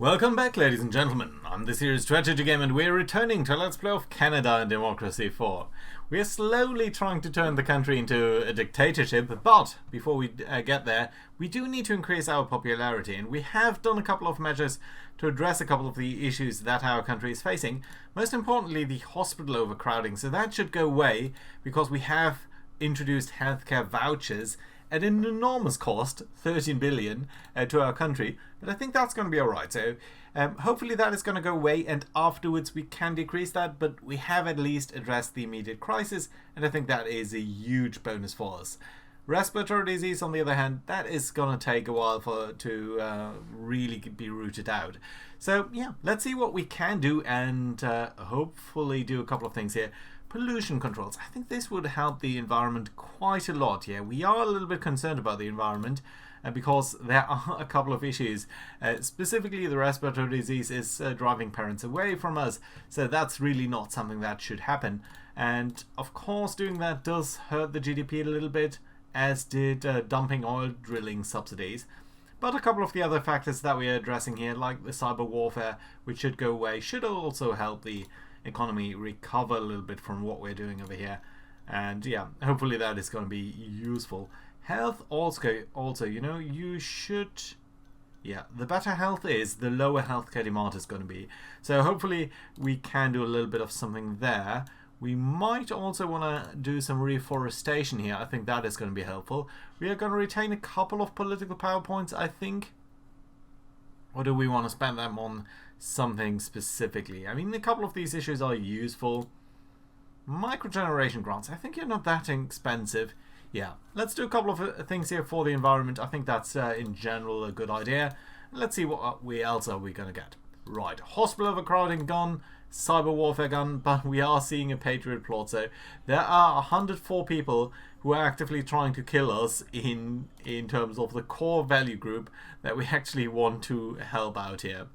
Welcome back, ladies and gentlemen. I'm the series Strategy Game, and we're returning to Let's Play of Canada and Democracy 4. We are slowly trying to turn the country into a dictatorship, but before we get there, we do need to increase our popularity, and we have done a couple of measures to address a couple of the issues that our country is facing. Most importantly, the hospital overcrowding, so that should go away because we have introduced healthcare vouchers at an enormous cost, 13 billion, to our country, but I think that's going to be alright. So hopefully that is going to go away, and afterwards we can decrease that, but we have at least addressed the immediate crisis, and I think that is a huge bonus for us. Respiratory disease, on the other hand, that is going to take a while to really be rooted out. So yeah, let's see what we can do, and hopefully do a couple of things here. Pollution controls. I think this would help the environment quite a lot. Yeah, we are a little bit concerned about the environment because there are a couple of issues. Specifically, the respiratory disease is driving parents away from us, so that's really not something that should happen. And of course, doing that does hurt the GDP a little bit, as did dumping oil drilling subsidies. But a couple of the other factors that we are addressing here, like the cyber warfare, which should go away, should also help the economy recover a little bit from what we're doing over here. And yeah, hopefully that is going to be useful. Health also, you know, you should, yeah, the better health is, the lower healthcare demand is going to be. So hopefully we can do a little bit of something there. We might also want to do some reforestation here. I think that is going to be helpful. We are going to retain a couple of political power points, I think. Or do we want to spend them on something specifically? I mean, a couple of these issues are useful. Microgeneration grants, I think you're not that expensive. Yeah, let's do a couple of things here for the environment. I think that's in general a good idea. Let's see what else are we going to get. Right, hospital overcrowding gone, cyber warfare gone, but we are seeing a Patriot plot. So there are 104 people who are actively trying to kill us in terms of the core value group that we actually want to help out here.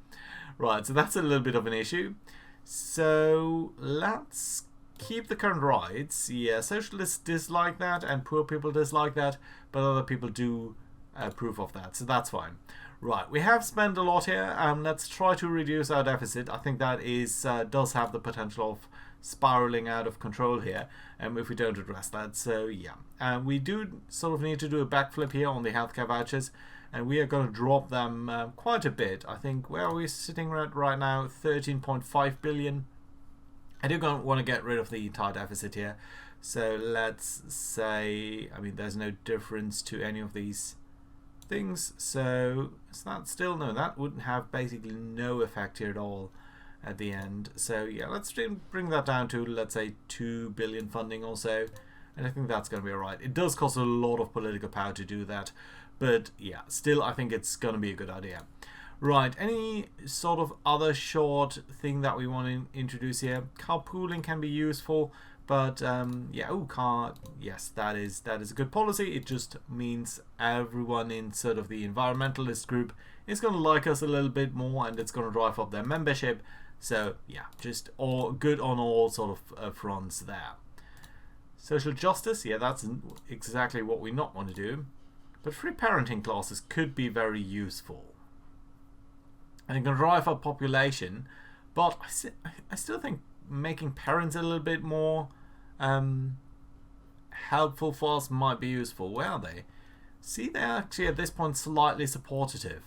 Right, so that's a little bit of an issue. So let's keep the current rights. Yeah, socialists dislike that and poor people dislike that, but other people do approve of that, so that's fine. Right, we have spent a lot here. Let's try to reduce our deficit. I think that is does have the potential of spiraling out of control here, if we don't address that. So yeah, we do sort of need to do a backflip here on the healthcare vouchers, and we are going to drop them quite a bit. I think, where are we sitting at right now? 13.5 billion. I do want to get rid of the entire deficit here. So let's say, I mean, there's no difference to any of these things. So is that still, no, that wouldn't have basically no effect here at all at the end. So yeah, let's bring that down to, let's say, 2 billion funding or so, and I think that's going to be alright. It does cost a lot of political power to do that, but yeah, still I think it's going to be a good idea. Right, any sort of other short thing that we want to introduce here? Carpooling can be useful, but yeah, yes, that is a good policy. It just means everyone in sort of the environmentalist group is going to like us a little bit more, and it's going to drive up their membership. So yeah, just all good on all sort of fronts there. Social justice, yeah, that's exactly what we not want to do. But free parenting classes could be very useful. And it can drive up population, but I still think making parents a little bit more helpful for us might be useful. Where are they? See, they're actually at this point slightly supportive.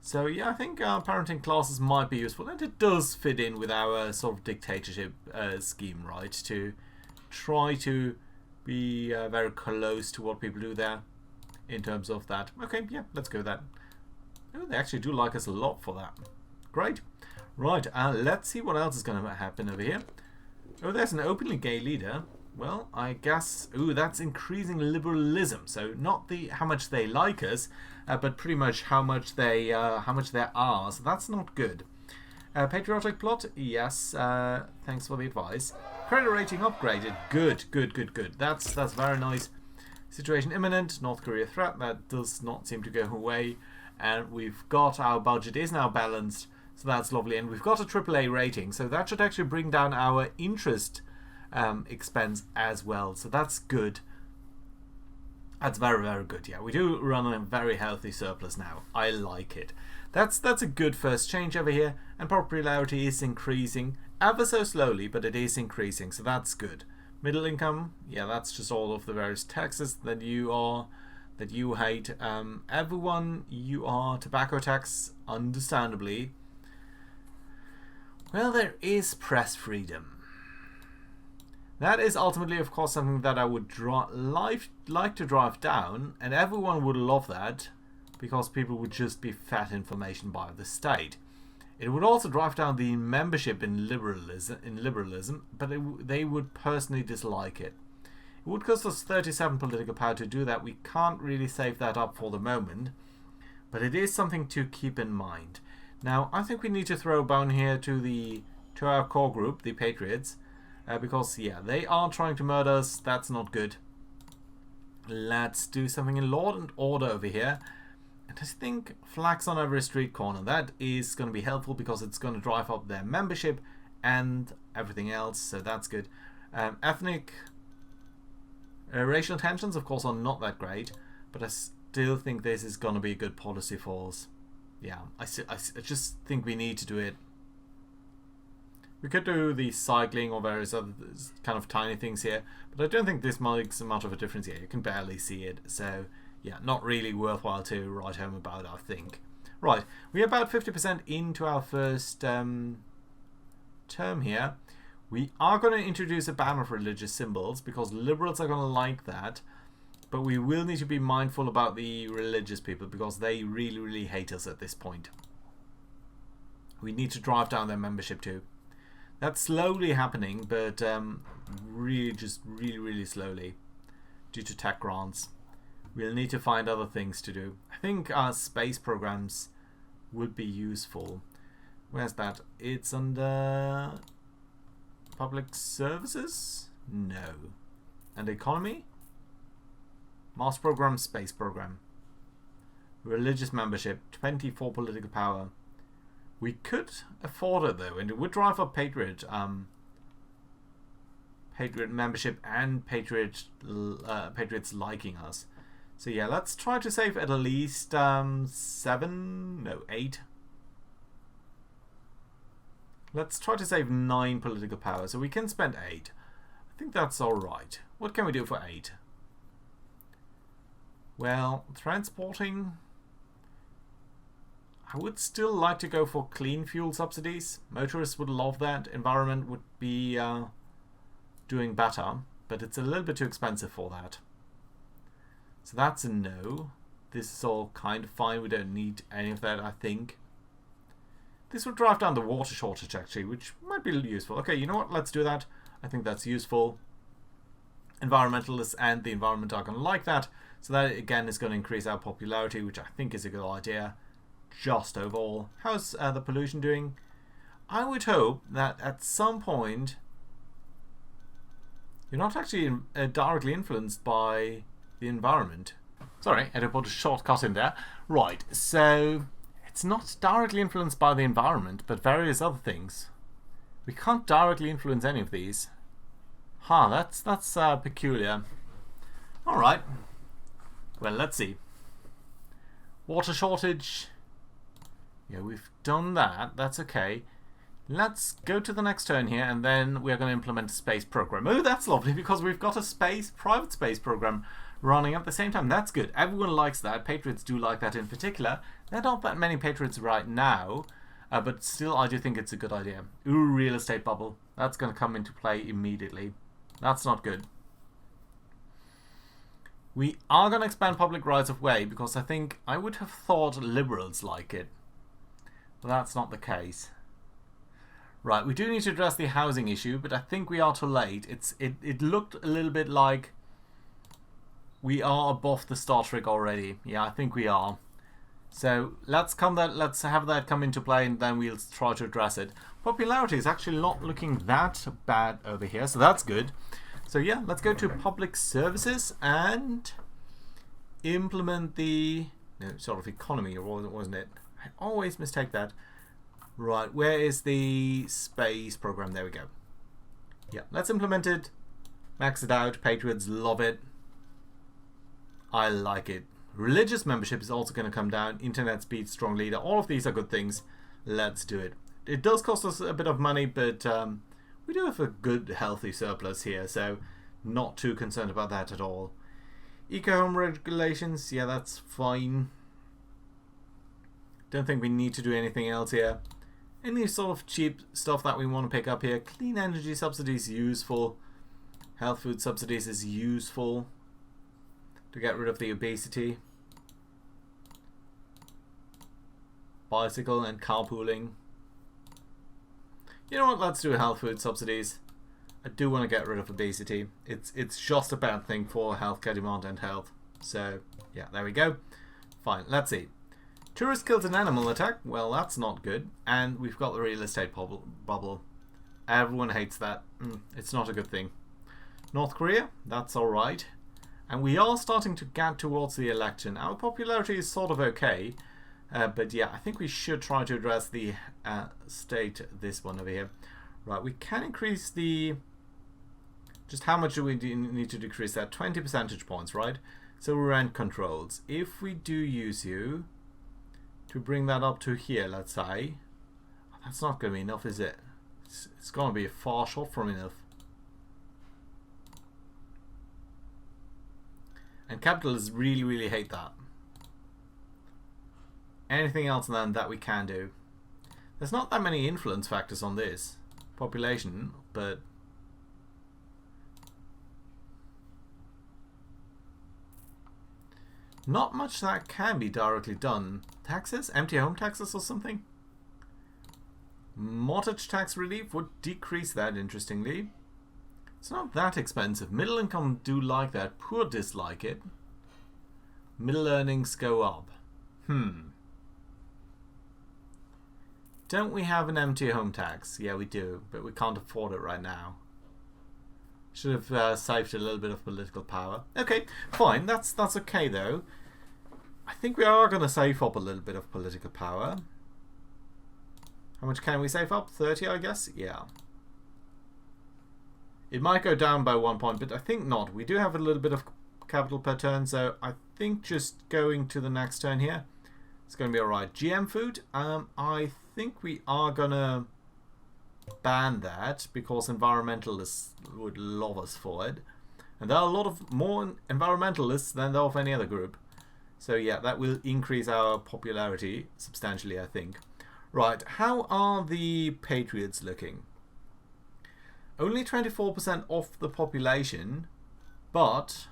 So yeah, I think parenting classes might be useful, and it does fit in with our sort of dictatorship scheme, right? To try to be very close to what people do there in terms of that. Okay, yeah, let's go with that. Oh, they actually do like us a lot for that. Great. Right, let's see what else is going to happen over here. Oh, there's an openly gay leader. Well, I guess, ooh, that's increasing liberalism. So not how much they like us, but pretty much how much they are. So that's not good. Patriotic plot, yes. Thanks for the advice. Credit rating upgraded. Good. That's very nice. Situation imminent. North Korea threat. That does not seem to go away. And we've got, our budget is now balanced, so that's lovely. And we've got a AAA rating, so that should actually bring down our interest expense as well, so that's good. That's very, very good. Yeah, we do run a very healthy surplus now. I like it. That's a good first change over here, and popularity is increasing ever so slowly, but it is increasing, so that's good. Middle income, yeah, that's just all of the various taxes that you hate. Everyone, you are tobacco tax, understandably. Well, there is press freedom. That is ultimately, of course, something that I would like to drive down, and everyone would love that, because people would just be fed information by the state. It would also drive down the membership in liberalism, but they would personally dislike it. It would cost us 37 political power to do that. We can't really save that up for the moment, but it is something to keep in mind. Now, I think we need to throw a bone here to our core group, the Patriots, because, yeah, they are trying to murder us. That's not good. Let's do something in law and order over here. And I think flags on every street corner. That is going to be helpful because it's going to drive up their membership and everything else. So that's good. Ethnic, racial tensions, of course, are not that great. But I still think this is going to be a good policy for us. Yeah, I just think we need to do it. We could do the cycling or various other kind of tiny things here, but I don't think this makes much of a difference here. You can barely see it, so yeah, not really worthwhile to write home about, I think. Right, we're about 50% into our first term here. We are going to introduce a ban of religious symbols because liberals are going to like that, but we will need to be mindful about the religious people because they really, really hate us at this point. We need to drive down their membership too. That's slowly happening, but really slowly due to tech grants. We'll need to find other things to do. I think our space programs would be useful. Where's that? It's under public services? No. And economy? Mass program, space program. Religious membership, 24 political power. We could afford it though, and it would drive up Patriot membership and Patriots liking us. So yeah, let's try to save at least 8. Let's try to save 9 political power, so we can spend 8. I think that's alright. What can we do for 8? Well, transporting. I would still like to go for clean fuel subsidies. Motorists would love that. Environment would be doing better, but it's a little bit too expensive for that. So that's a no. This is all kind of fine. We don't need any of that, I think. This would drive down the water shortage, actually, which might be useful. Okay, you know what? Let's do that. I think that's useful. Environmentalists and the environment are going to like that. So that, again, is going to increase our popularity, which I think is a good idea. Just overall. How's the pollution doing? I would hope that at some point you're not actually directly influenced by the environment. Sorry, I had to put a shortcut in there. Right, so it's not directly influenced by the environment, but various other things. We can't directly influence any of these. That's peculiar. Alright. Well, let's see. Water shortage. Yeah, we've done that. That's okay. Let's go to the next turn here, and then we're going to implement a space program. Oh, that's lovely, because we've got a private space program running at the same time. That's good. Everyone likes that. Patriots do like that in particular. There are not that many Patriots right now, but still I do think it's a good idea. Ooh, real estate bubble. That's going to come into play immediately. That's not good. We are going to expand public rights of way, because I would have thought liberals like it. But that's not the case. Right, we do need to address the housing issue, but I think we are too late. It looked a little bit like we are above the Star Trek already. Yeah, I think we are. So let's have that come into play, and then we'll try to address it. Popularity is actually not looking that bad over here, so that's good. So yeah, let's go to public services and implement the sort of economy, wasn't it? I always mistake that. Right, where is the space program? There we go. Yeah, let's implement it. Max it out. Patriots love it. I like it. Religious membership is also going to come down. Internet speed, strong leader. All of these are good things. Let's do it. It does cost us a bit of money, but we do have a good, healthy surplus here, so not too concerned about that at all. Eco-home regulations, yeah, that's fine. Don't think we need to do anything else here. Any sort of cheap stuff that we want to pick up here. Clean energy subsidies, useful. Health food subsidies is useful to get rid of the obesity. Bicycle and carpooling. You know what, let's do health food subsidies. I do want to get rid of obesity. It's just a bad thing for healthcare demand and health. So, yeah, there we go. Fine, let's see. Tourist kills an animal attack. Well, that's not good. And we've got the real estate bubble. Everyone hates that. It's not a good thing. North Korea, that's alright. And we are starting to get towards the election. Our popularity is sort of okay. But yeah, I think we should try to address the state, this one over here. Right, we can increase the... Just how much do we need to decrease that? 20 percentage points, right? So rent controls. If we do use you to bring that up to here, let's say, that's not going to be enough, is it? It's going to be far short from enough. And capitalists really, really hate that. Anything else than that we can do? There's not that many influence factors on this population, but not much that can be directly done. Taxes? Empty home taxes or something? Mortgage tax relief would decrease that, interestingly. It's not that expensive. Middle income do like that. Poor dislike it. Middle earnings go up. Don't we have an empty home tax? Yeah, we do, but we can't afford it right now. Should have saved a little bit of political power. Okay, fine. That's okay, though. I think we are going to save up a little bit of political power. How much can we save up? 30, I guess? Yeah. It might go down by 1 point, but I think not. We do have a little bit of capital per turn, so I think just going to the next turn here, it's going to be alright. GM food, I think we are going to ban that because environmentalists would love us for it. And there are a lot of more environmentalists than there are of any other group. So yeah, that will increase our popularity substantially, I think. Right, how are the Patriots looking? Only 24% of the population, but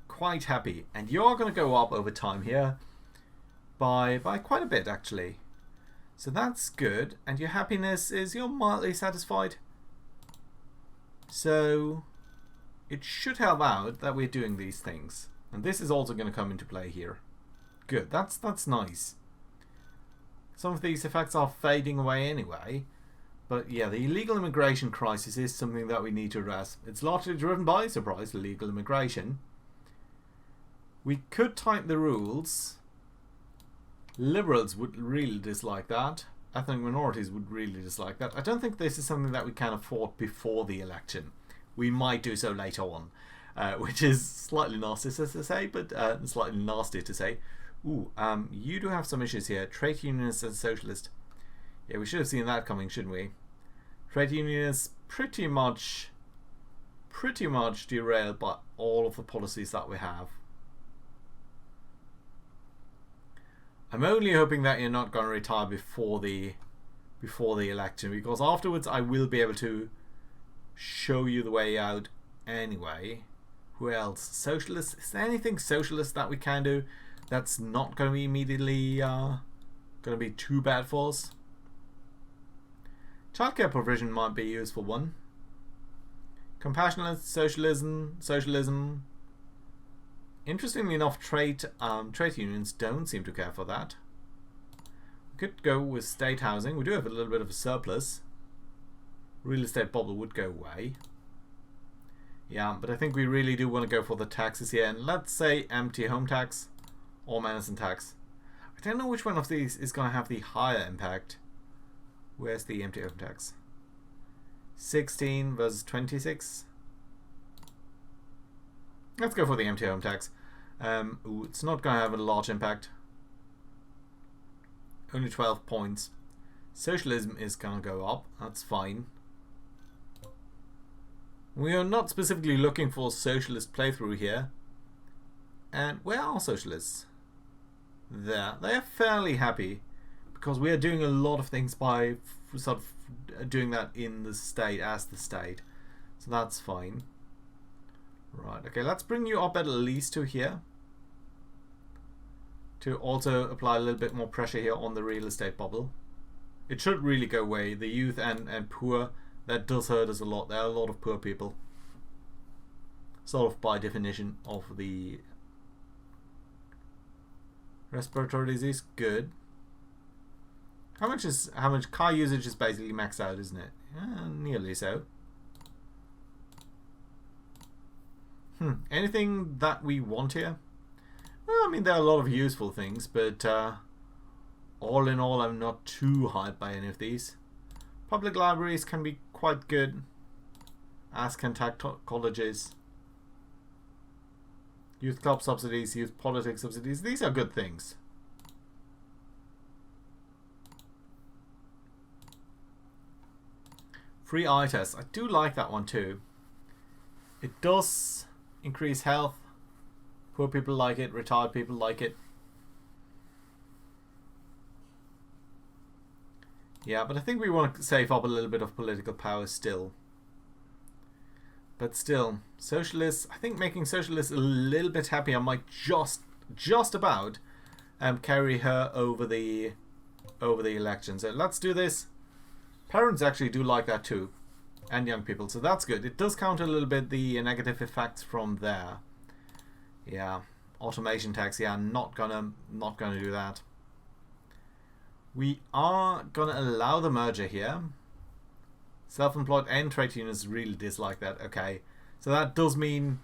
quite happy. And you're going to go up over time here by quite a bit, actually. So that's good. And your happiness is you're mildly satisfied. So it should help out that we're doing these things. And this is also going to come into play here. Good, that's nice. Some of these effects are fading away anyway. But yeah, the illegal immigration crisis is something that we need to address. It's largely driven by, surprise, illegal immigration. We could tighten the rules. Liberals would really dislike that. Ethnic minorities would really dislike that. I don't think this is something that we can afford before the election. We might do so later on, which is slightly nasty to say, but slightly nasty to say. Ooh, you do have some issues here. Trade unionists and socialists. Yeah, we should have seen that coming, shouldn't we? Trade unionists pretty much derailed by all of the policies that we have. I'm only hoping that you're not going to retire before the election, because afterwards I will be able to show you the way out anyway. Who else? Socialists? Is there anything socialist that we can do that's not going to be immediately going to be too bad for us? Childcare provision might be a useful one. Compassionate socialism. Interestingly enough, trade unions don't seem to care for that. We could go with state housing. We do have a little bit of a surplus. Real estate bubble would go away. Yeah, but I think we really do want to go for the taxes here. And let's say empty home tax or medicine tax. I don't know which one of these is going to have the higher impact. Where's the empty home tax? 16 versus 26. Let's go for the empty home tax. Ooh, it's not going to have a large impact. Only 12 points. Socialism is going to go up. That's fine. We are not specifically looking for a socialist playthrough here. And where are socialists? There. They are fairly happy because we are doing a lot of things by sort of doing that in the state, as the state. So that's fine. Right, okay, let's bring you up at least to here. To also apply a little bit more pressure here on the real estate bubble. It should really go away. The youth and poor, that does hurt us a lot. There are a lot of poor people. Sort of by definition of the respiratory disease. Good. How much car usage is basically maxed out, isn't it? Nearly so. Anything that we want here? Well, I mean, there are a lot of useful things, but all in all, I'm not too hyped by any of these. Public libraries can be quite good, as can tech colleges. Youth club subsidies, youth politics subsidies, these are good things. Free eye test, I do like that one too. It does increase health. Poor people like it, retired people like it. Yeah, but I think we want to save up a little bit of political power still. But still, socialists, I think making socialists a little bit happier might just about carry her over the election. So let's do this. Parents actually do like that too, and young people, so that's good. It does counter a little bit the negative effects from there. Yeah, automation tax. Yeah, not gonna do that. We are gonna allow the merger here. Self-employed and trade unions really dislike that. Okay, so that does mean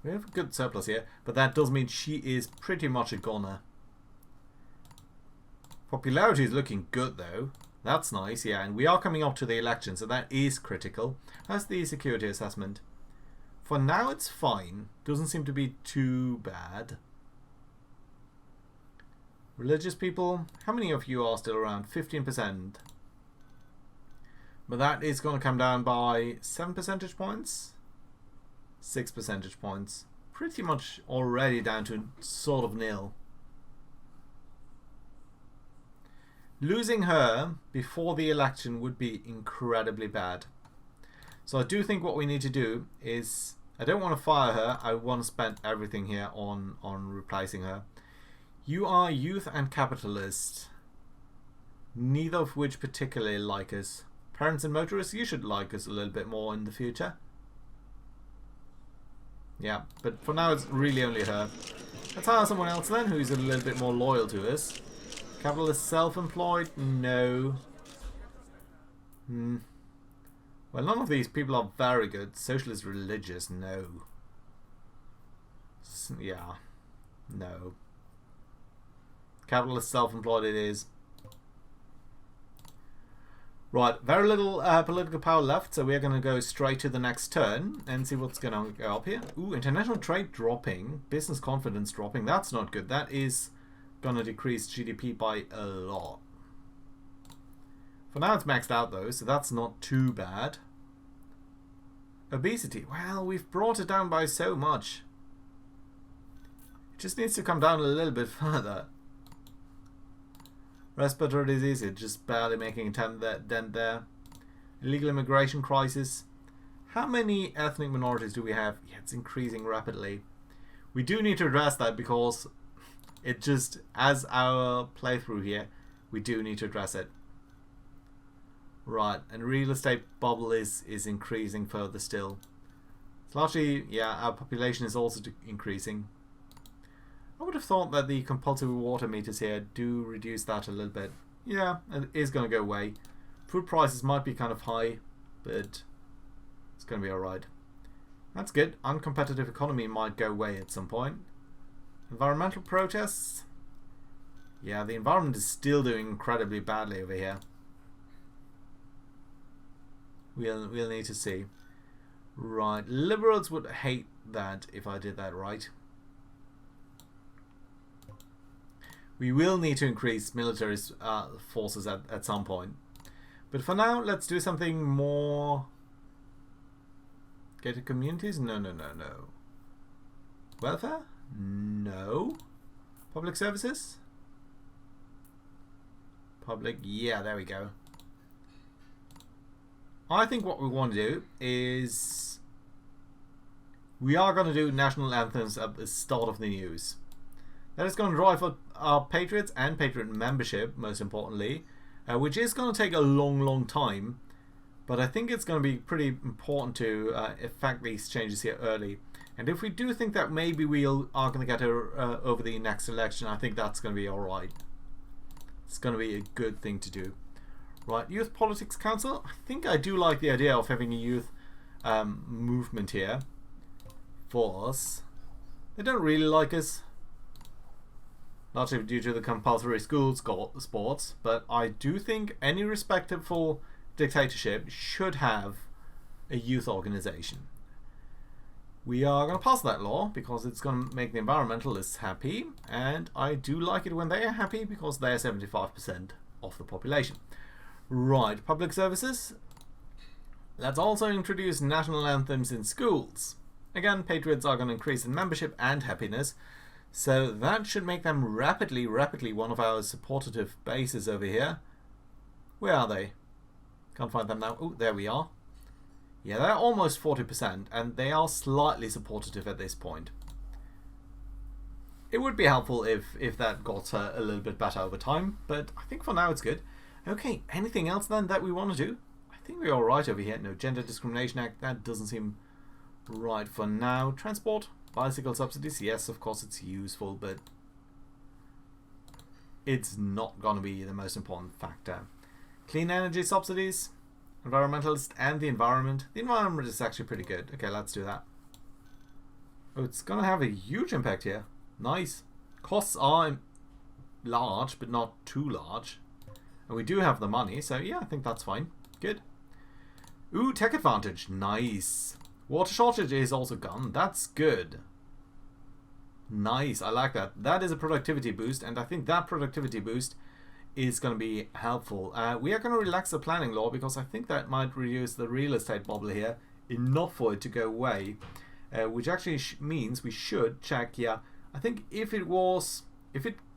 we have a good surplus here, but that does mean she is pretty much a goner. Popularity is looking good though. That's nice, yeah, and we are coming up to the election, so that is critical. How's the security assessment? For now, it's fine. Doesn't seem to be too bad. Religious people, how many of you are still around? 15%. But that is going to come down by 7 percentage points? 6 percentage points. Pretty much already down to sort of nil. Losing her before the election would be incredibly bad. So I do think what we need to do is, I don't want to fire her, I want to spend everything here on replacing her. You are youth and capitalist, neither of which particularly like us. Parents and motorists, you should like us a little bit more in the future. Yeah, but for now it's really only her. Let's hire someone else then who's a little bit more loyal to us. Capitalist self-employed? No. Well, none of these people are very good. Socialist religious? No. Yeah. No. Capitalist self-employed it is. Right, very little political power left, so we're going to go straight to the next turn and see what's going to go up here. Ooh, international trade dropping. Business confidence dropping. That's not good. That is going to decrease GDP by a lot. For now it's maxed out though, so that's not too bad. Obesity. Well, we've brought it down by so much. It just needs to come down a little bit further. Respiratory disease, it's just barely making a dent there. Illegal immigration crisis. How many ethnic minorities do we have? Yeah, it's increasing rapidly. We do need to address that because it just, as our playthrough here, we do need to address it. Right, and real estate bubble is increasing further still. It's largely, yeah, our population is also increasing. I would have thought that the compulsory water meters here do reduce that a little bit. Yeah, it is going to go away. Food prices might be kind of high, but it's going to be alright. That's good. Uncompetitive economy might go away at some point. Environmental protests. Yeah, the environment is still doing incredibly badly over here. We'll need to see. Right, liberals would hate that if I did that right. We will need to increase military forces at some point. But for now, let's do something more... Gated communities? No. Welfare? No. Public services? Public, yeah, there we go. I think what we want to do is... We are going to do national anthems at the start of the news. That is going to drive up our patriots and patriot membership, most importantly, which is going to take a long time. But I think it's going to be pretty important to effect these changes here early. And if we do think that maybe we are going to get over the next election, I think that's going to be alright. It's going to be a good thing to do. Right, Youth Politics Council. I think I do like the idea of having a youth movement here for us. They don't really like us, largely due to the compulsory school sports, but I do think any respectable dictatorship should have a youth organization. We are going to pass that law because it's going to make the environmentalists happy, and I do like it when they are happy because they're 75% of the population. Right, public services. Let's also introduce national anthems in schools. Again, patriots are going to increase in membership and happiness, so that should make them rapidly one of our supportive bases over here. Where are they? Can't find them now. Oh, there we are. Yeah, they're almost 40%, and they are slightly supportive at this point. It would be helpful if that got a little bit better over time, but I think for now it's good. Okay, anything else then that we want to do? I think we're alright over here. No, Gender Discrimination Act, that doesn't seem right for now. Transport, bicycle subsidies, yes, of course it's useful, but it's not going to be the most important factor. Clean energy subsidies, environmentalist and the environment. The environment is actually pretty good. Okay, let's do that. Oh, it's going to have a huge impact here. Nice. Costs are large, but not too large. And we do have the money, so yeah, I think that's fine. Good. Ooh, tech advantage. Nice. Water shortage is also gone. That's good. Nice, I like that. That is a productivity boost, and I think that productivity boost is going to be helpful. We are going to relax the planning law because I think that might reduce the real estate bubble here enough for it to go away, which actually means we should check. Yeah, I think if it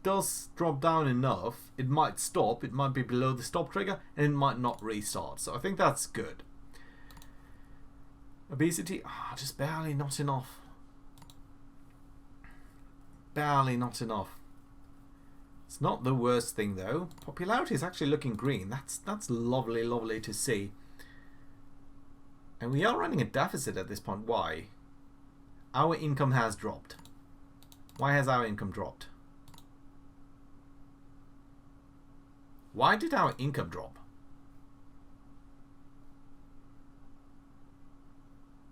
does drop down enough, it might stop. It might be below the stop trigger, and it might not restart. So I think that's good. Obesity, just barely not enough. Barely not enough. It's not the worst thing though. Popularity is actually looking green. That's lovely to see. And we are running a deficit at this point. Why? Our income has dropped. Why has our income dropped? Why did our income drop?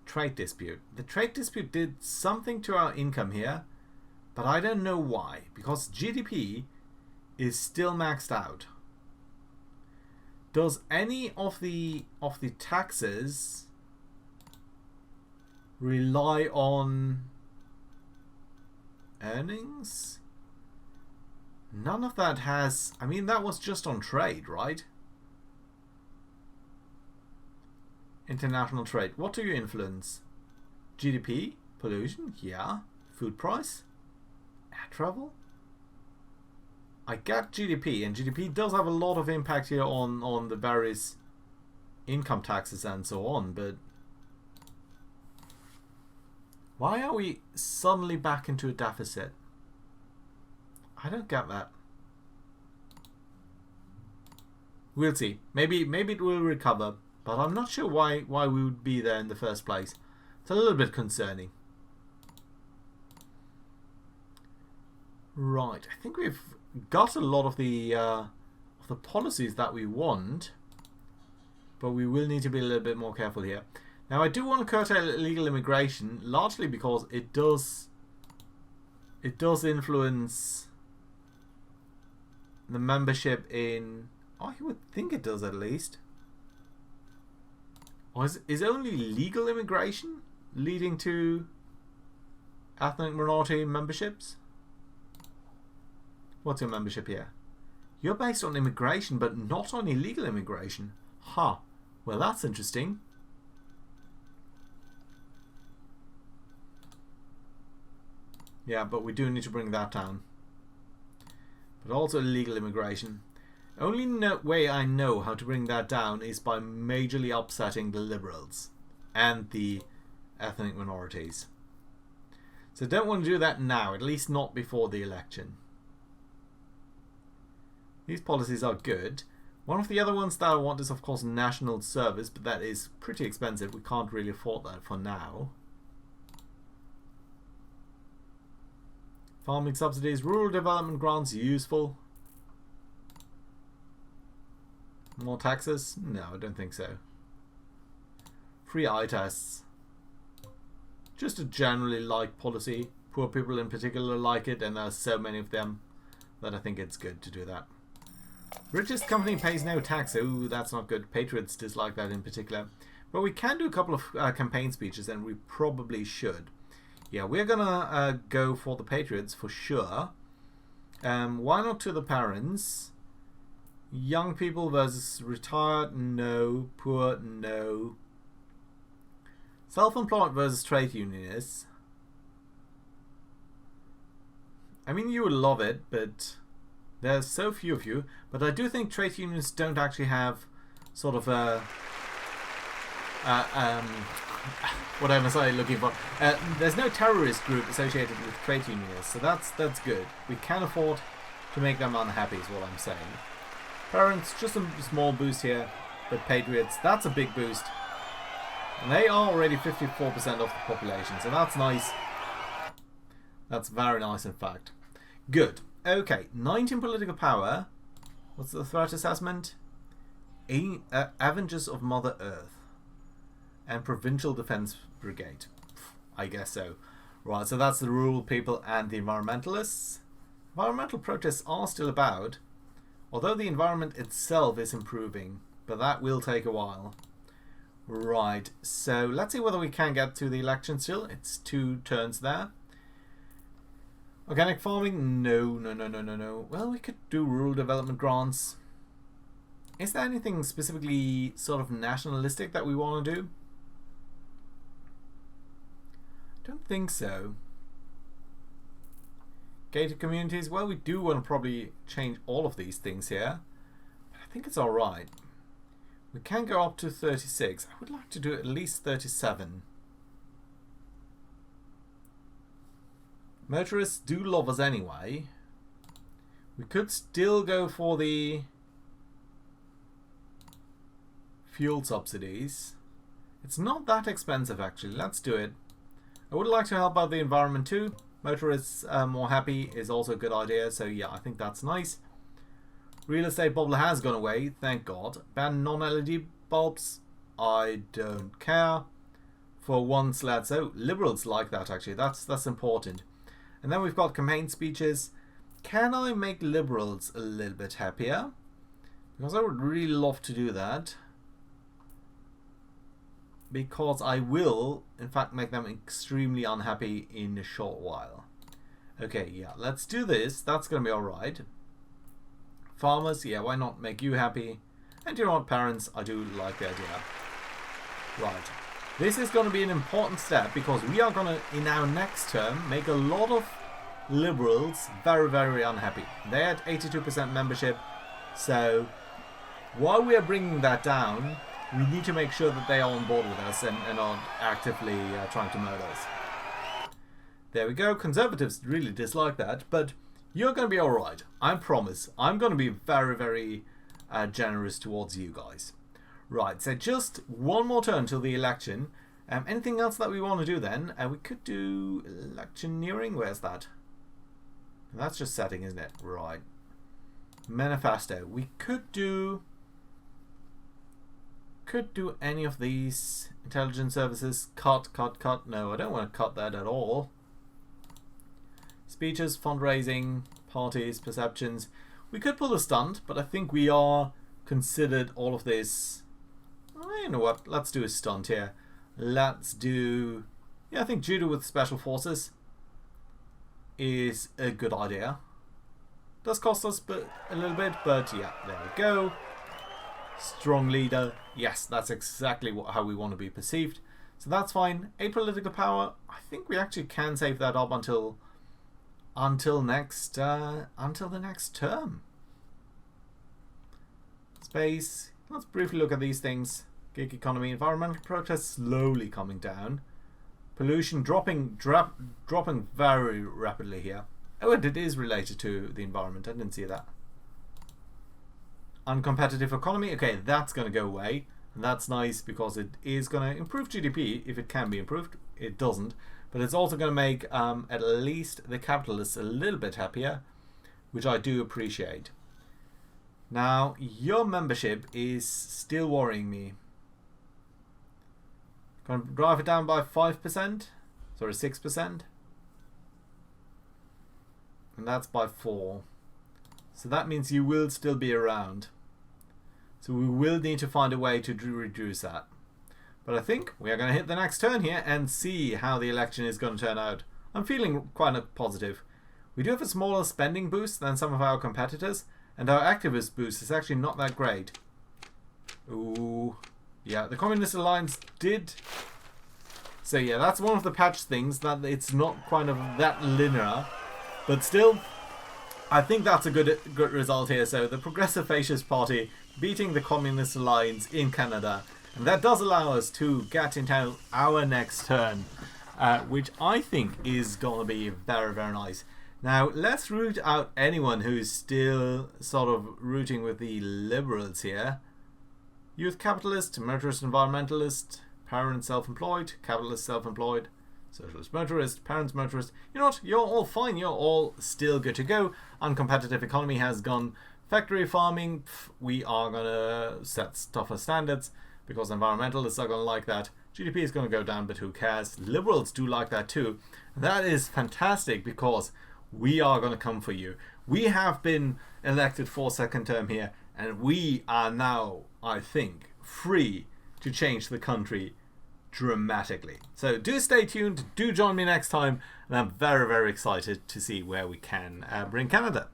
Trade dispute. The trade dispute did something to our income here, but I don't know why. Because GDP is still maxed out. Does any of the taxes rely on earnings? None of that has... I mean, that was just on trade, right? International trade. What do you influence? GDP? Pollution? Yeah. Food price? Air travel? I get GDP, and GDP does have a lot of impact here on the various income taxes and so on, but why are we suddenly back into a deficit? I don't get that. We'll see. Maybe it will recover, but I'm not sure why we would be there in the first place. It's a little bit concerning. Right, I think we've got a lot of the policies that we want, but we will need to be a little bit more careful here. Now, I do want to curtail illegal immigration, largely because it does influence the membership in... Oh, you would think it does at least. Or is only legal immigration leading to ethnic minority memberships? What's your membership here? You're based on immigration, but not on illegal immigration. Huh. Well, that's interesting. Yeah, but we do need to bring that down. But also illegal immigration. Only way I know how to bring that down is by majorly upsetting the liberals and the ethnic minorities. So don't want to do that now, at least not before the election. These policies are good. One of the other ones that I want is of course national service, but that is pretty expensive. We can't really afford that for now. Farming subsidies, rural development grants, useful. More taxes? No, I don't think so. Free eye tests. Just a generally liked policy. Poor people in particular like it, and there's so many of them that I think it's good to do that. Richest company pays no tax. Ooh, that's not good. Patriots dislike that in particular. But we can do a couple of campaign speeches, and we probably should. Yeah, we're gonna go for the Patriots for sure. Why not to the parents? Young people versus retired, no. Poor, no. Self-employed versus trade unionists. I mean, you would love it, but there's so few of you. But I do think trade unions don't actually have sort of a... what am I looking for? There's no terrorist group associated with trade unionists, so that's good. We can afford to make them unhappy is what I'm saying. Parents, just a small boost here, but Patriots, that's a big boost. And they are already 54% of the population, so that's nice. That's very nice, in fact. Good. Okay, 19 political power. What's the threat assessment? Avengers of Mother Earth. And Provincial Defense Brigade. I guess so. Right, so that's the rural people and the environmentalists. Environmental protests are still about. Although the environment itself is improving, but that will take a while. Right, so let's see whether we can get to the election still. It's 2 turns there. Organic farming? No. Well, we could do rural development grants. Is there anything specifically sort of nationalistic that we want to do? Don't think so. Gated communities, well, we do want to probably change all of these things here. But I think it's alright. We can go up to 36. I would like to do at least 37. Motorists do love us anyway. We could still go for the fuel subsidies. It's not that expensive actually. Let's do it. I would like to help out the environment too. Motorists more happy is also a good idea, so yeah, I think that's nice. Real estate bubble has gone away, thank God. Ban non-LED bulbs, I don't care. For once, lads. So liberals like that actually, that's important. And then we've got campaign speeches. Can I make liberals a little bit happier? Because I would really love to do that. Because I will, in fact, make them extremely unhappy in a short while. Okay, yeah, let's do this. That's going to be alright. Farmers, yeah, why not make you happy? And you know what, parents, I do like the idea. Right. This is going to be an important step because we are going to, in our next term, make a lot of liberals very, very unhappy. They're at 82% membership. So, while we are bringing that down, we need to make sure that they are on board with us and aren't actively trying to murder us. There we go. Conservatives really dislike that, but you're going to be alright. I promise. I'm going to be very, very generous towards you guys. Right, so just one more turn till the election. Anything else that we want to do then? We could do electioneering. Where's that? That's just setting, isn't it? Right. Manifesto. We could do any of these. Intelligence services. Cut. No, I don't want to cut that at all. Speeches, fundraising, parties, perceptions. We could pull a stunt, but I think we are considered all of this. You know what? Let's do a stunt here. Let's do... Yeah, I think judo with special forces is a good idea. Does cost us a little bit, but yeah, there we go. Strong leader. Yes, that's exactly how we want to be perceived. So that's fine. Apolitical power. I think we actually can save that up until the next term. Space. Let's briefly look at these things. Gig economy, environmental protests slowly coming down. Pollution dropping very rapidly here. Oh, and it is related to the environment. I didn't see that. Uncompetitive economy. Okay, that's going to go away. And that's nice because it is going to improve GDP if it can be improved. It doesn't. But it's also going to make at least the capitalists a little bit happier, which I do appreciate. Now, your membership is still worrying me. Going to drive it down by 5%. Sorry, 6%. And that's by 4. So that means you will still be around. So we will need to find a way to reduce that. But I think we are going to hit the next turn here and see how the election is going to turn out. I'm feeling quite positive. We do have a smaller spending boost than some of our competitors, and our activist boost is actually not that great. Ooh. Yeah, the Communist Alliance did. So yeah, that's one of the patch things, that it's not kind of that linear. But still, I think that's a good result here. So the Progressive Fascist Party beating the Communist Alliance in Canada. And that does allow us to get into our next turn, which I think is going to be very, very nice. Now, let's root out anyone who's still sort of rooting with the Liberals here. Youth capitalist, motorist environmentalist, parent self-employed, capitalist self-employed, socialist motorist, parents motorist. You know what? You're all fine. You're all still good to go. Uncompetitive economy has gone. Factory farming, we are going to set tougher standards because environmentalists are going to like that. GDP is going to go down, but who cares? Liberals do like that too. That is fantastic because we are going to come for you. We have been elected for second term here, and we are now, I think, free to change the country dramatically. So do stay tuned, do join me next time, and I'm very, very excited to see where we can bring Canada.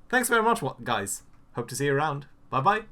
Thanks very much, guys. Hope to see you around. Bye-bye.